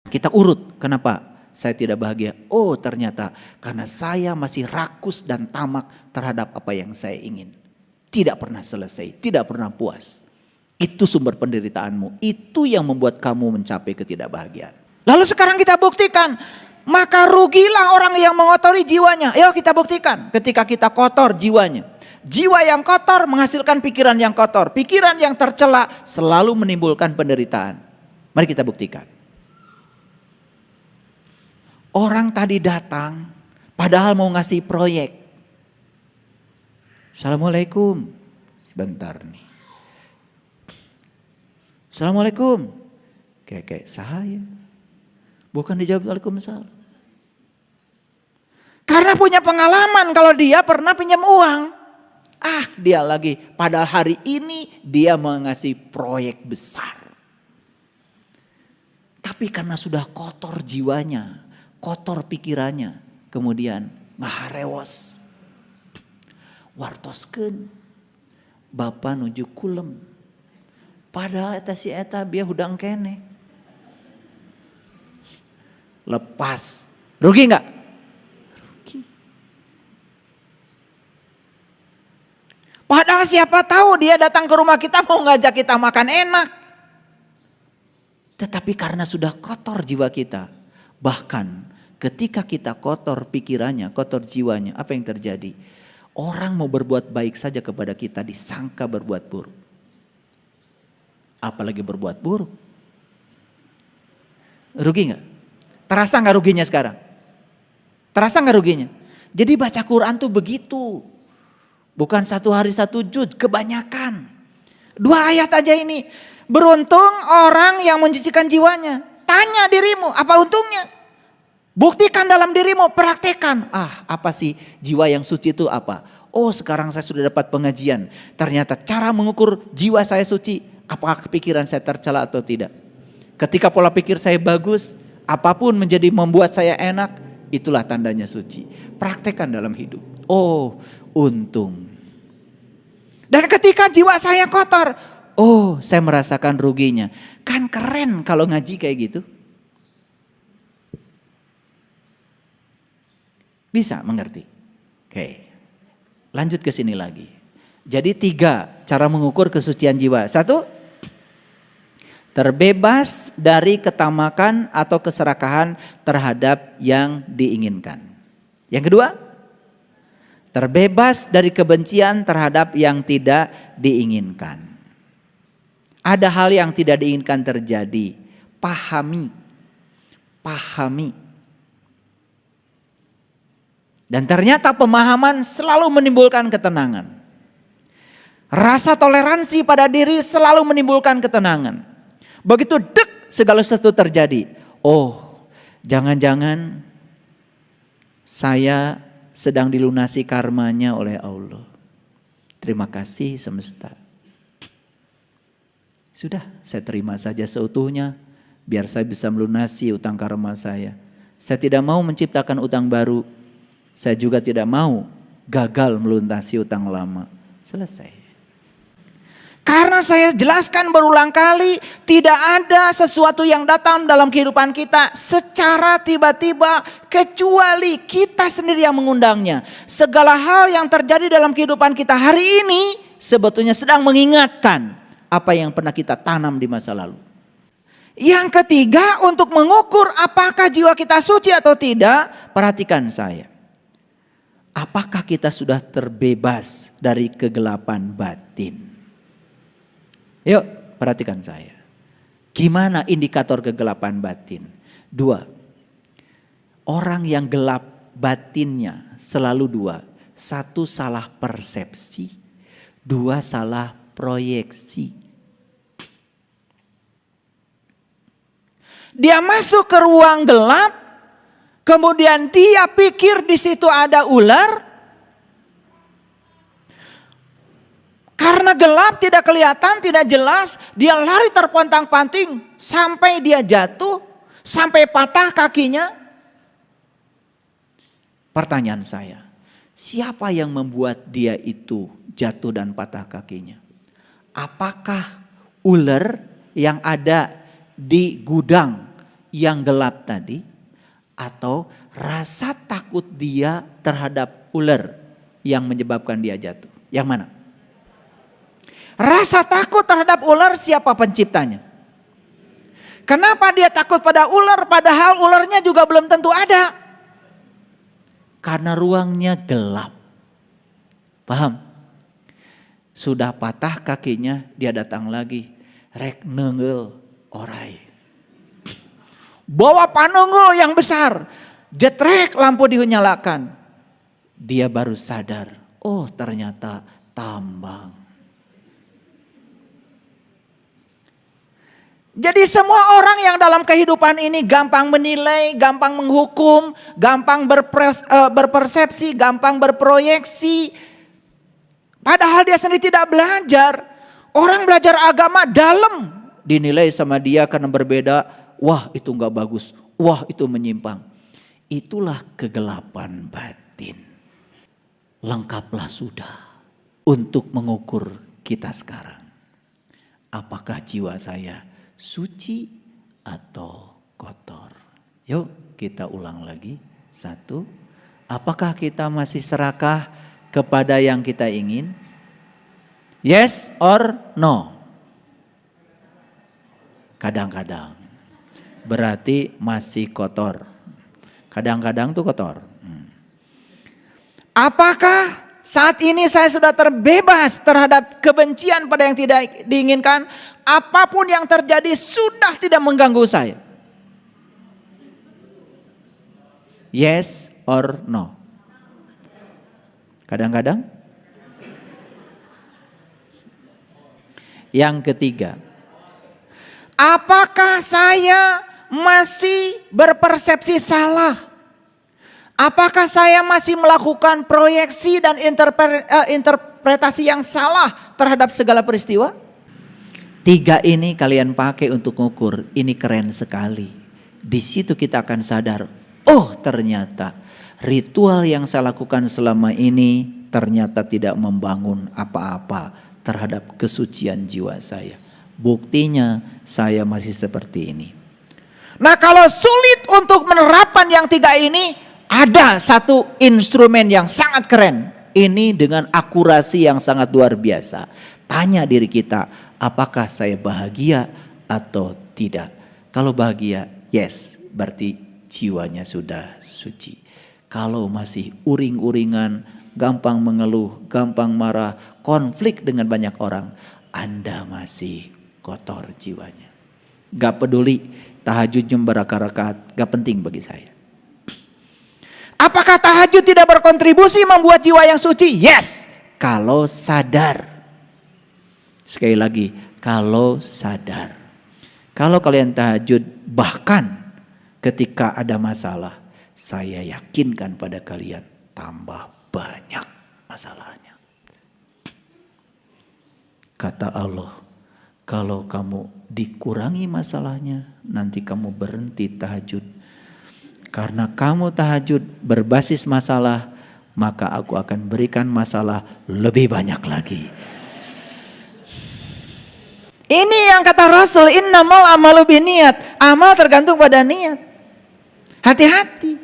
Kita urut, kenapa saya tidak bahagia? Oh ternyata karena saya masih rakus dan tamak terhadap apa yang saya ingin. Tidak pernah selesai, tidak pernah puas. Itu sumber penderitaanmu, itu yang membuat kamu mencapai ketidakbahagiaan. Lalu sekarang kita buktikan, maka rugilah orang yang mengotori jiwanya. Ayo kita buktikan, ketika kita kotor jiwanya. Jiwa yang kotor menghasilkan pikiran yang kotor. Pikiran yang tercela selalu menimbulkan penderitaan. Mari kita buktikan. Orang tadi datang, padahal mau ngasih proyek. Assalamualaikum. Sebentar nih. Assalamualaikum. Kayak saya. Bukan dijawab Waalaikumsalam. Karena punya pengalaman kalau dia pernah pinjam uang. Dia lagi. Padahal hari ini dia mengasih proyek besar. Tapi karena sudah kotor jiwanya, kotor pikirannya, kemudian ngaharewos. Wartoskeun Bapak nuju kulem. Padahal eta si eta biar hudang kene. Lepas. Rugi enggak? Rugi. Padahal siapa tahu dia datang ke rumah kita mau ngajak kita makan enak. Tetapi karena sudah kotor jiwa kita. Bahkan ketika kita kotor pikirannya, kotor jiwanya, apa yang terjadi? Orang mau berbuat baik saja kepada kita disangka berbuat buruk. Apalagi berbuat buruk. Rugi gak? Terasa gak ruginya sekarang? Terasa gak ruginya? Jadi baca Quran tuh begitu. Bukan 1 hari 1 juz, kebanyakan. 2 ayat aja ini. Beruntung orang yang mencucikan jiwanya. Tanya dirimu, apa untungnya? Buktikan dalam dirimu, praktekkan. Apa sih jiwa yang suci itu apa? Oh sekarang saya sudah dapat pengajian. Ternyata cara mengukur jiwa saya suci. Apakah pikiran saya tercela atau tidak? Ketika pola pikir saya bagus, apapun menjadi membuat saya enak, itulah tandanya suci. Praktekkan dalam hidup. Oh untung. Dan ketika jiwa saya kotor, oh saya merasakan ruginya. Kan keren kalau ngaji kayak gitu. Bisa mengerti? Oke. Lanjut ke sini lagi. Jadi 3 cara mengukur kesucian jiwa. 1, terbebas dari ketamakan atau keserakahan terhadap yang diinginkan. Yang kedua, terbebas dari kebencian terhadap yang tidak diinginkan. Ada hal yang tidak diinginkan terjadi. Pahami. Dan ternyata pemahaman selalu menimbulkan ketenangan. Rasa toleransi pada diri selalu menimbulkan ketenangan. Begitu segala sesuatu terjadi. Oh, jangan-jangan saya sedang dilunasi karmanya oleh Allah. Terima kasih semesta. Sudah, saya terima saja seutuhnya. Biar saya bisa melunasi utang karma saya. Saya tidak mau menciptakan utang baru. Saya juga tidak mau gagal melunasi utang lama. Selesai. Karena saya jelaskan berulang kali, tidak ada sesuatu yang datang dalam kehidupan kita secara tiba-tiba kecuali kita sendiri yang mengundangnya. Segala hal yang terjadi dalam kehidupan kita hari ini sebetulnya sedang mengingatkan apa yang pernah kita tanam di masa lalu. Yang ketiga, untuk mengukur apakah jiwa kita suci atau tidak, perhatikan saya. Apakah kita sudah terbebas dari kegelapan batin? Yuk perhatikan saya. Gimana indikator kegelapan batin? 2. Orang yang gelap batinnya selalu 2. 1 salah persepsi. 2 salah proyeksi. Dia masuk ke ruang gelap. Kemudian dia pikir di situ ada ular. Karena gelap tidak kelihatan, tidak jelas. Dia lari terpontang-panting sampai dia jatuh. Sampai patah kakinya. Pertanyaan saya. Siapa yang membuat dia itu jatuh dan patah kakinya? Apakah ular yang ada di gudang yang gelap tadi, atau rasa takut dia terhadap ular yang menyebabkan dia jatuh? Yang mana? Rasa takut terhadap ular, siapa penciptanya? Kenapa dia takut pada ular padahal ularnya juga belum tentu ada? Karena ruangnya gelap. Paham? Sudah patah kakinya, dia datang lagi. Rek nenggel orai. Bawa panunggul yang besar. Jetrek, lampu dinyalakan. Dia baru sadar, oh ternyata tambang. Jadi semua orang yang dalam kehidupan ini gampang menilai, gampang menghukum, gampang berpersepsi, gampang berproyeksi. Padahal dia sendiri tidak belajar. Orang belajar agama dalam dinilai sama dia karena berbeda. Wah itu gak bagus, wah itu menyimpang. Itulah kegelapan batin. Lengkaplah sudah untuk mengukur kita sekarang. Apakah jiwa saya suci atau kotor? Yuk kita ulang lagi. 1. Apakah kita masih serakah kepada yang kita ingin? Yes or no? Kadang-kadang. Berarti masih kotor. Kadang-kadang tuh kotor. Apakah saat ini saya sudah terbebas terhadap kebencian pada yang tidak diinginkan? Apapun yang terjadi sudah tidak mengganggu saya. Yes or no? Kadang-kadang. Yang ketiga. Apakah saya masih berpersepsi salah? Apakah saya masih melakukan proyeksi dan interpretasi yang salah terhadap segala peristiwa? 3 ini kalian pakai untuk mengukur. Ini keren sekali. Di situ kita akan sadar, oh ternyata ritual yang saya lakukan selama ini ternyata tidak membangun apa-apa terhadap kesucian jiwa saya. Buktinya saya masih seperti ini. Nah kalau sulit untuk menerapkan yang 3 ini, ada satu instrumen yang sangat keren. Ini dengan akurasi yang sangat luar biasa. Tanya diri kita, apakah saya bahagia atau tidak? Kalau bahagia, yes, berarti jiwanya sudah suci. Kalau masih uring-uringan, gampang mengeluh, gampang marah, konflik dengan banyak orang, Anda masih kotor jiwanya. Gak peduli tahajud jam berapa rakaat, gak penting bagi saya. Apakah tahajud tidak berkontribusi membuat jiwa yang suci? Yes, kalau sadar. Sekali lagi, kalau sadar. Kalau kalian tahajud bahkan ketika ada masalah, saya yakinkan pada kalian tambah banyak masalahnya. Kata Allah, kalau kamu dikurangi masalahnya, nanti kamu berhenti tahajud. Karena kamu tahajud berbasis masalah, maka aku akan berikan masalah lebih banyak lagi. Ini yang kata Rasul, innamal amalu binniyat. Amal tergantung pada niat. Hati-hati.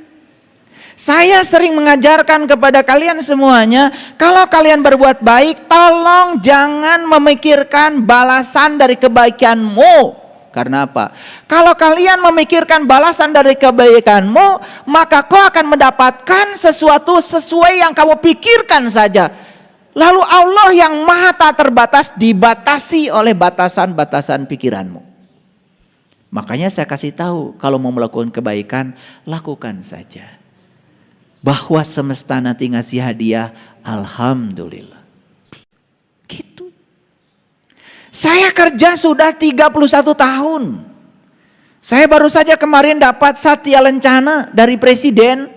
Saya sering mengajarkan kepada kalian semuanya, kalau kalian berbuat baik, tolong jangan memikirkan balasan dari kebaikanmu. Karena apa? Kalau kalian memikirkan balasan dari kebaikanmu, maka kau akan mendapatkan sesuatu sesuai yang kamu pikirkan saja. Lalu Allah yang maha tak terbatas dibatasi oleh batasan-batasan pikiranmu. Makanya saya kasih tahu, kalau mau melakukan kebaikan, lakukan saja. Bahwa semesta nanti ngasih hadiah, alhamdulillah. Gitu. Saya kerja sudah 31 tahun. Saya baru saja kemarin dapat Satya Lencana dari Presiden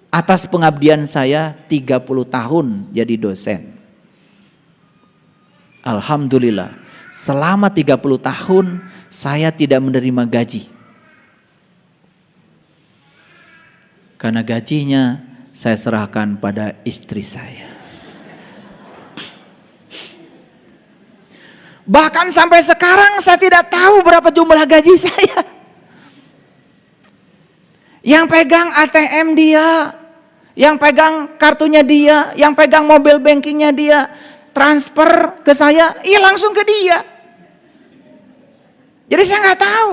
atas pengabdian saya 30 tahun jadi dosen. Alhamdulillah, selama 30 tahun saya tidak menerima gaji. Karena gajinya saya serahkan pada istri saya. Bahkan sampai sekarang saya tidak tahu berapa jumlah gaji saya. Yang pegang ATM dia, yang pegang kartunya dia, yang pegang mobil bankingnya dia, transfer ke saya, iya langsung ke dia. Jadi saya nggak tahu.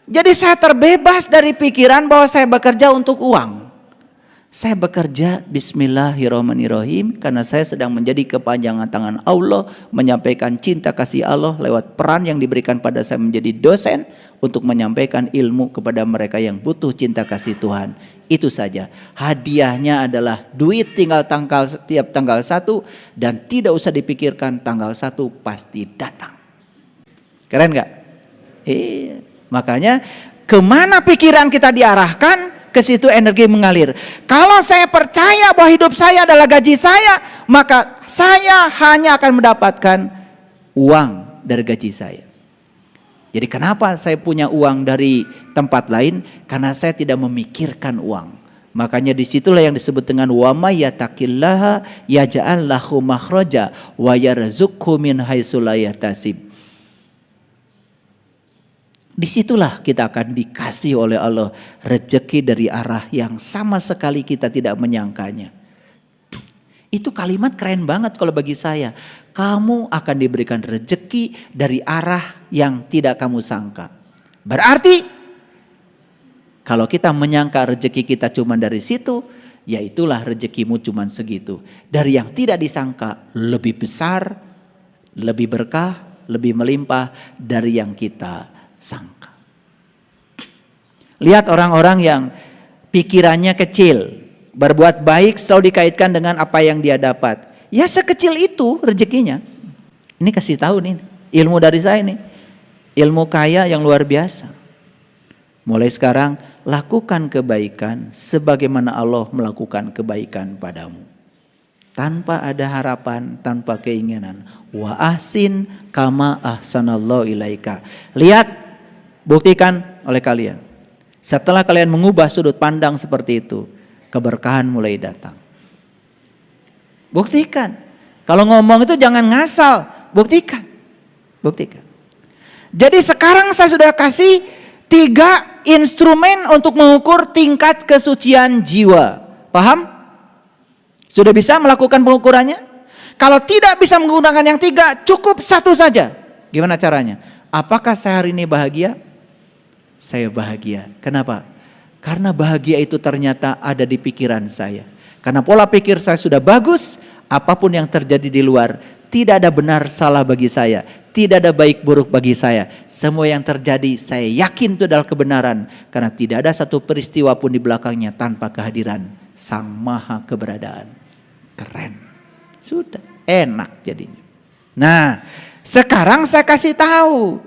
Jadi saya terbebas dari pikiran bahwa saya bekerja untuk uang. Saya bekerja bismillahirrahmanirrahim karena saya sedang menjadi kepanjangan tangan Allah, menyampaikan cinta kasih Allah lewat peran yang diberikan pada saya menjadi dosen untuk menyampaikan ilmu kepada mereka yang butuh cinta kasih Tuhan. Itu saja. Hadiahnya adalah duit tinggal tiap tanggal 1 dan tidak usah dipikirkan, tanggal 1 pasti datang. Keren gak? Makanya kemana pikiran kita diarahkan, ke situ energi mengalir. Kalau saya percaya bahwa hidup saya adalah gaji saya, maka saya hanya akan mendapatkan uang dari gaji saya. Jadi kenapa saya punya uang dari tempat lain? Karena saya tidak memikirkan uang. Makanya disitulah yang disebut dengan wa may yattaqillaha yaj'al lahu makhraja wa yarzuqhu min haitsu la yahtasib. Disitulah kita akan dikasih oleh Allah rezeki dari arah yang sama sekali kita tidak menyangkanya. Itu kalimat keren banget kalau bagi saya. Kamu akan diberikan rezeki dari arah yang tidak kamu sangka. Berarti kalau kita menyangka rezeki kita cuma dari situ, ya itulah rezekimu cuma segitu. Dari yang tidak disangka lebih besar, lebih berkah, lebih melimpah dari yang kita sangka. Lihat orang-orang yang pikirannya kecil, berbuat baik selalu dikaitkan dengan apa yang dia dapat. Ya sekecil itu rezekinya. Ini kasih tahu nih, ilmu dari saya nih. Ilmu kaya yang luar biasa. Mulai sekarang lakukan kebaikan sebagaimana Allah melakukan kebaikan padamu. Tanpa ada harapan, tanpa keinginan. Wa ahsin kama ahsanallahu ilaika. Lihat, buktikan oleh kalian. Setelah kalian mengubah sudut pandang seperti itu, keberkahan mulai datang. Buktikan. Kalau ngomong itu jangan ngasal, buktikan. Buktikan. Jadi sekarang saya sudah kasih 3 instrumen untuk mengukur tingkat kesucian jiwa. Paham? Sudah bisa melakukan pengukurannya? Kalau tidak bisa menggunakan yang 3, cukup 1 saja. Gimana caranya? Apakah saya hari ini bahagia? Saya bahagia. Kenapa? Karena bahagia itu ternyata ada di pikiran saya. Karena pola pikir saya sudah bagus, apapun yang terjadi di luar, tidak ada benar salah bagi saya. Tidak ada baik buruk bagi saya. Semua yang terjadi saya yakin itu adalah kebenaran. Karena tidak ada satu peristiwa pun di belakangnya tanpa kehadiran Sang Maha Keberadaan. Keren. Sudah enak jadinya. Nah, sekarang saya kasih tahu.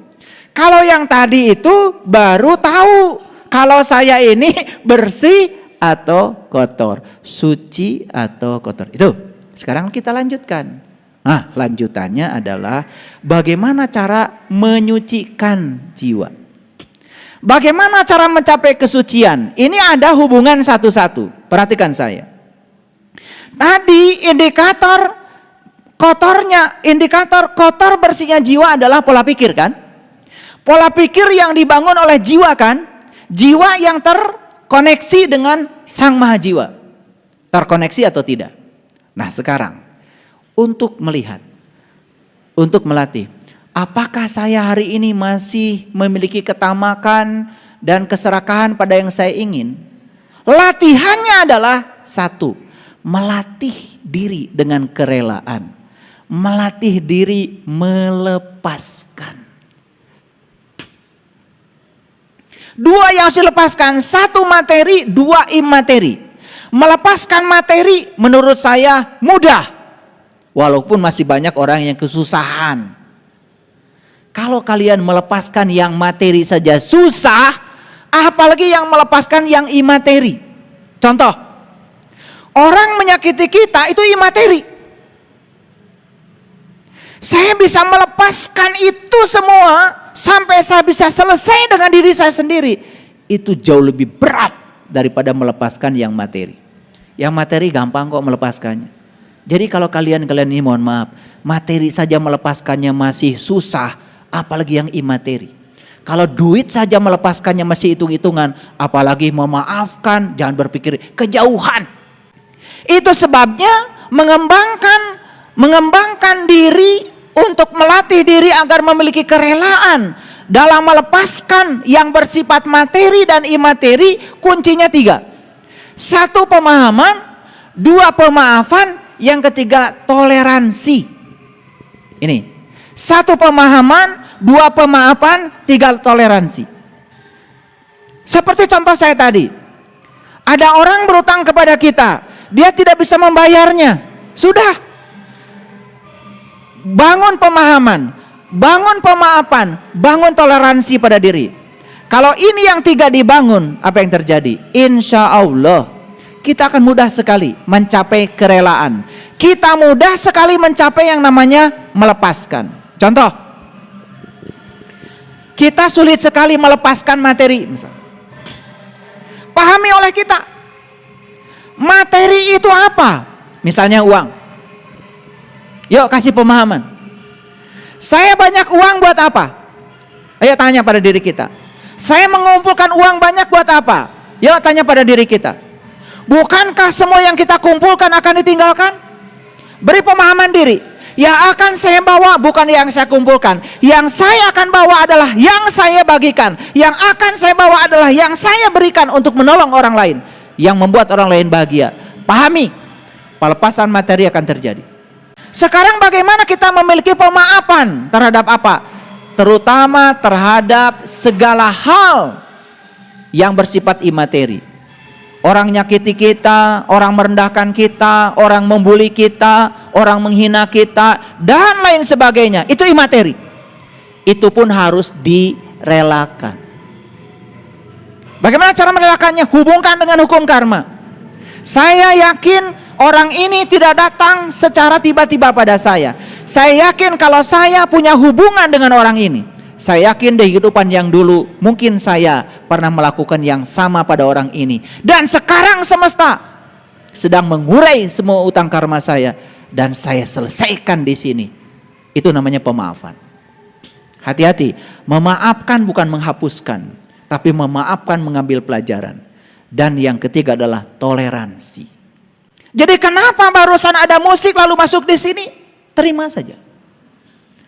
Kalau yang tadi itu baru tahu kalau saya ini bersih atau kotor, suci atau kotor. Itu. Sekarang kita lanjutkan. Nah, lanjutannya adalah bagaimana cara menyucikan jiwa. Bagaimana cara mencapai kesucian? Ini ada hubungan satu-satu. Perhatikan saya. Tadi indikator kotor bersihnya jiwa adalah pola pikir kan? Pola pikir yang dibangun oleh jiwa kan? Jiwa yang terkoneksi dengan Sang Maha Jiwa. Terkoneksi atau tidak? Nah sekarang, untuk melihat, untuk melatih, apakah saya hari ini masih memiliki ketamakan dan keserakahan pada yang saya ingin? Latihannya adalah 1. Melatih diri dengan kerelaan. Melatih diri melepaskan. 2 yang harus dilepaskan. 1 materi, 2 imateri. Melepaskan materi menurut saya mudah. Walaupun masih banyak orang yang kesusahan. Kalau kalian melepaskan yang materi saja susah, apalagi yang melepaskan yang imateri. Contoh. Orang menyakiti kita itu imateri. Saya bisa melepaskan itu semua sampai saya bisa selesai dengan diri saya sendiri. Itu jauh lebih berat daripada melepaskan yang materi. Yang materi gampang kok melepaskannya. Jadi kalau kalian ini mohon maaf, materi saja melepaskannya masih susah, apalagi yang imateri. Kalau duit saja melepaskannya masih hitung-hitungan, apalagi memaafkan, jangan berpikir kejauhan. Itu sebabnya mengembangkan diri untuk melatih diri agar memiliki kerelaan dalam melepaskan yang bersifat materi dan imateri. Kuncinya 3. 1, pemahaman. 2, pemaafan. Yang ketiga, toleransi. Ini 1, pemahaman. 2, pemaafan. 3, toleransi. Seperti contoh saya tadi, ada orang berutang kepada kita, dia tidak bisa membayarnya. Sudah, bangun pemahaman, bangun pemaafan, bangun toleransi pada diri. Kalau ini yang 3 dibangun, apa yang terjadi? Insya Allah kita akan mudah sekali mencapai kerelaan. Kita mudah sekali mencapai yang namanya melepaskan. Contoh, kita sulit sekali melepaskan materi. Misalnya, pahami oleh kita, materi itu apa? Misalnya uang. Yuk kasih pemahaman. Saya banyak uang buat apa? Ayo tanya pada diri kita. Saya mengumpulkan uang banyak buat apa? Yuk tanya pada diri kita. Bukankah semua yang kita kumpulkan akan ditinggalkan? Beri pemahaman diri. Yang akan saya bawa bukan yang saya kumpulkan. Yang saya akan bawa adalah yang saya bagikan. Yang akan saya bawa adalah yang saya berikan untuk menolong orang lain, yang membuat orang lain bahagia. Pahami, pelepasan materi akan terjadi. Sekarang bagaimana kita memiliki pemaafan terhadap apa? Terutama terhadap segala hal yang bersifat imateri. Orang nyakiti kita, orang merendahkan kita, orang membuli kita, orang menghina kita, dan lain sebagainya. Itu imateri. Itu pun harus direlakan. Bagaimana cara merelakannya? Hubungkan dengan hukum karma. Saya yakin orang ini tidak datang secara tiba-tiba pada saya. Saya yakin kalau saya punya hubungan dengan orang ini, saya yakin di kehidupan yang dulu mungkin saya pernah melakukan yang sama pada orang ini. Dan sekarang semesta sedang mengurai semua utang karma saya dan saya selesaikan di sini. Itu namanya pemaafan. Hati-hati, memaafkan bukan menghapuskan, tapi memaafkan mengambil pelajaran. Dan yang ketiga adalah toleransi. Jadi kenapa barusan ada musik lalu masuk di sini? Terima saja.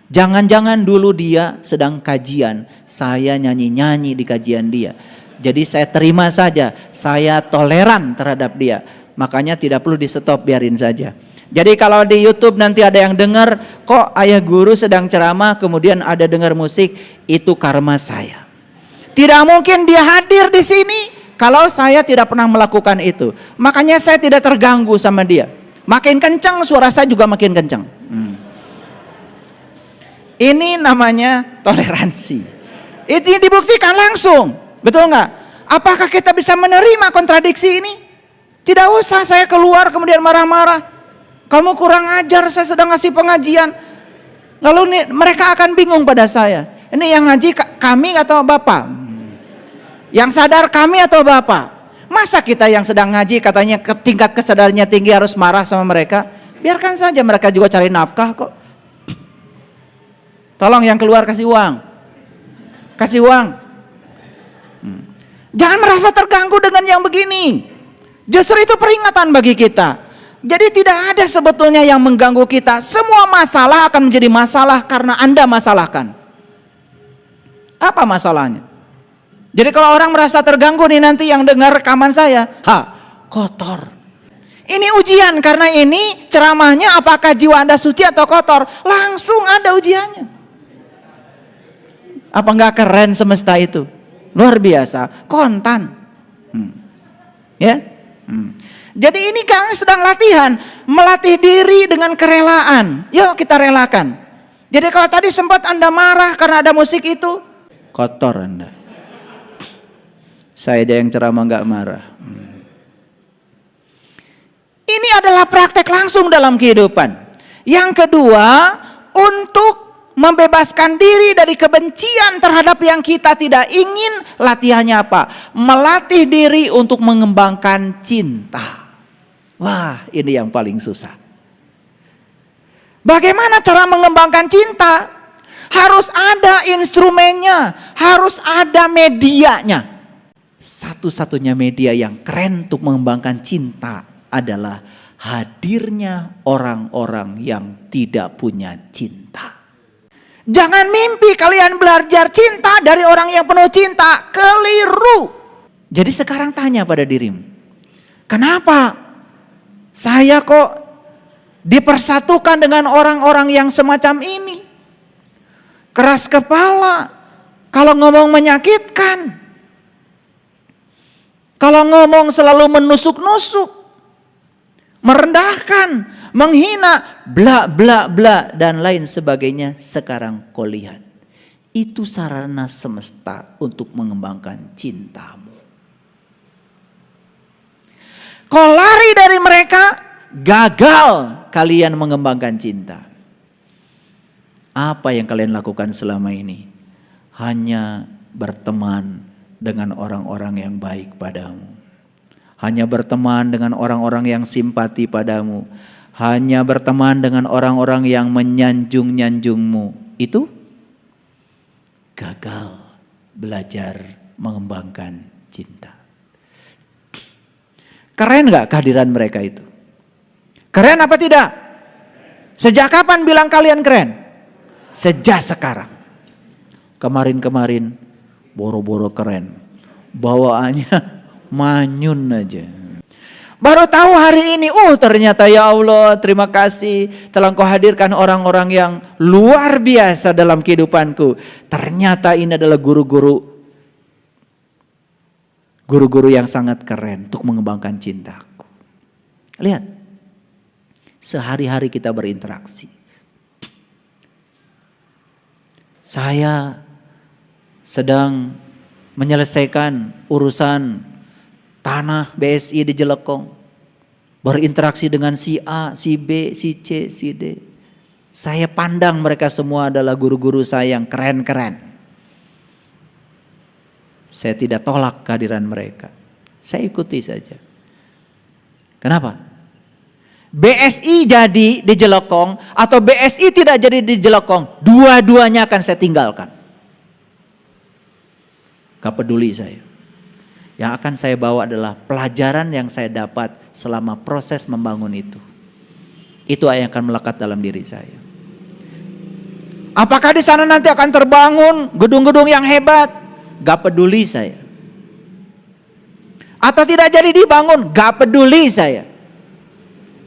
Jangan-jangan dulu dia sedang kajian, saya nyanyi-nyanyi di kajian dia. Jadi saya terima saja, saya toleran terhadap dia. Makanya tidak perlu di stop, biarin saja. Jadi kalau di YouTube nanti ada yang dengar, kok ayah guru sedang ceramah kemudian ada dengar musik, itu karma saya. Tidak mungkin dia hadir di sini kalau saya tidak pernah melakukan itu. Makanya saya tidak terganggu sama dia. Makin kencang suara saya juga makin kencang. Ini namanya toleransi. Itu dibuktikan langsung, betul nggak? Apakah kita bisa menerima kontradiksi ini? Tidak usah saya keluar kemudian marah-marah. Kamu kurang ajar, saya sedang ngasih pengajian. Lalu mereka akan bingung pada saya. Ini yang ngaji kami atau Bapak? Yang sadar kami atau Bapak? Masa kita yang sedang ngaji katanya tingkat kesadarannya tinggi harus marah sama mereka? Biarkan saja, mereka juga cari nafkah kok. Tolong yang keluar kasih uang. Kasih uang. Jangan merasa terganggu dengan yang begini. Justru itu peringatan bagi kita. Jadi tidak ada sebetulnya yang mengganggu kita. Semua masalah akan menjadi masalah karena Anda masalahkan. Apa masalahnya? Jadi kalau orang merasa terganggu nih nanti yang dengar rekaman saya, kotor. Ini ujian karena ini ceramahnya apakah jiwa Anda suci atau kotor. Langsung ada ujiannya. Apa enggak keren semesta itu? Luar biasa, kontan. Ya. Jadi ini kami sedang latihan, melatih diri dengan kerelaan. Yuk kita relakan. Jadi kalau tadi sempat Anda marah karena ada musik itu, kotor Anda. Saya aja yang ceramah enggak marah. Ini adalah praktek langsung dalam kehidupan. Yang kedua, untuk membebaskan diri dari kebencian terhadap yang kita tidak ingin, latihannya apa? Melatih diri untuk mengembangkan cinta. Wah, ini yang paling susah. Bagaimana cara mengembangkan cinta? Harus ada instrumennya, harus ada medianya. Satu-satunya media yang keren untuk mengembangkan cinta adalah hadirnya orang-orang yang tidak punya cinta. Jangan mimpi kalian belajar cinta dari orang yang penuh cinta, keliru. Jadi sekarang tanya pada dirimu, kenapa saya kok dipersatukan dengan orang-orang yang semacam ini? Keras kepala, kalau ngomong menyakitkan, kalau ngomong selalu menusuk-nusuk, merendahkan, menghina, bla bla bla dan lain sebagainya. Sekarang kau lihat, itu sarana semesta untuk mengembangkan cintamu. Kau lari dari mereka, gagal kalian mengembangkan cinta. Apa yang kalian lakukan selama ini? Hanya berteman dengan orang-orang yang baik padamu. Hanya berteman dengan orang-orang yang simpati padamu. Hanya berteman dengan orang-orang yang menyanjung-nyanjungmu. Itu gagal belajar mengembangkan cinta. Keren gak kehadiran mereka itu? Keren apa tidak? Sejak kapan bilang kalian keren? Sejak sekarang. Kemarin-kemarin boro-boro keren, bawaannya manyun aja. Baru tahu hari ini, ternyata ya Allah, terima kasih telah Engkau hadirkan orang-orang yang luar biasa dalam kehidupanku. Ternyata ini adalah guru-guru yang sangat keren untuk mengembangkan cintaku. Lihat, sehari-hari kita berinteraksi. Saya sedang menyelesaikan urusan tanah BSI di Jelekong. Berinteraksi dengan si A, si B, si C, si D. Saya pandang mereka semua adalah guru-guru saya yang keren-keren. Saya tidak tolak kehadiran mereka. Saya ikuti saja. Kenapa? BSI jadi di Jelekong atau BSI tidak jadi di Jelekong, dua-duanya akan saya tinggalkan. Gak peduli saya. Yang akan saya bawa adalah pelajaran yang saya dapat selama proses membangun itu. Itu yang akan melekat dalam diri saya. Apakah di sana nanti akan terbangun gedung-gedung yang hebat? Gak peduli saya. Atau tidak jadi dibangun? Gak peduli saya.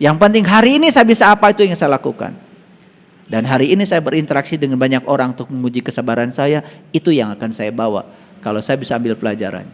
Yang penting hari ini saya bisa apa, itu yang saya lakukan. Dan hari ini saya berinteraksi dengan banyak orang untuk menguji kesabaran saya. Itu yang akan saya bawa kalau saya bisa ambil pelajaran.